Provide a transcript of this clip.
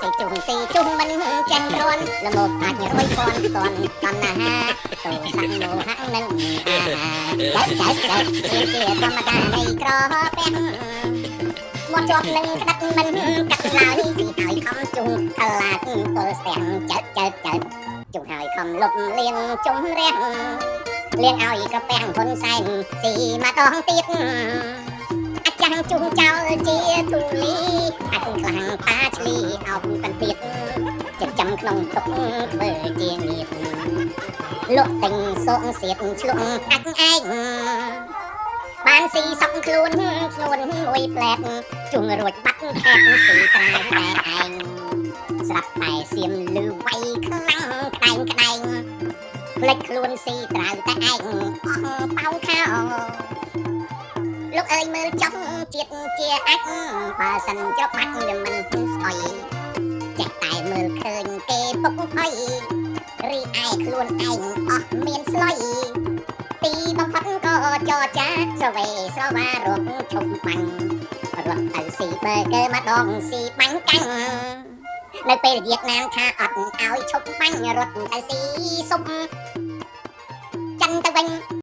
ស៊ីជុំមិនចាញ់រួនល្មមអាចរួយពាន់តន់តណ្ហាទូសាក់មោហៈនឹងចែកជាធម្មតានៃក្រពះមកជាប់នឹងក្តាត់មិនកាត់ឡើយស៊ីហើយខំជុំថ្លាតពលស្ទាំងចើជុំហើយខំលុបលៀងជុំរះលៀងឲ្យក្រពាំងហ៊ុនសែនស៊ីម្ដងទៀតអាចារ្យជុំចោលជាធូលីអាចខ្លាំងថាឆ្លីអោបតាន់ទៀតចិញ្ចឹមក្នុងទុកធ្វើជាងៀបលក់ទិញសងសៀតឆ្លុងអាចឯងបានស៊ីសក់ខ្លួនមួយផ្លែតជុងរួចបាត់ខេតស៊ីត្រាយតែឯងស្រាប់តែសៀមលឺវាយខ្លាំងក្តែងផ្លេចខ្លួនស៊ីត្រាវតែឯងអស់ប៉ោខោលោកអើយមើលចង់ជាតិជាអាចបើសិនច្របាច់វាមិនស្អុយចេះតែមើលឃើញគេពុកអុយរីឯខ្លួនឯងអស់មានស្លុយទីបំផុតក៏ចរចាស្រវេស្រវារកឈប់បាញ់រត់ទៅស៊ីបឺហ្គឺម្ដងស៊ីបាញ់កាំងនៅពេលវៀតណាមថាអត់ឲ្យឈប់បាញ់រត់ទៅស៊ីស៊ុប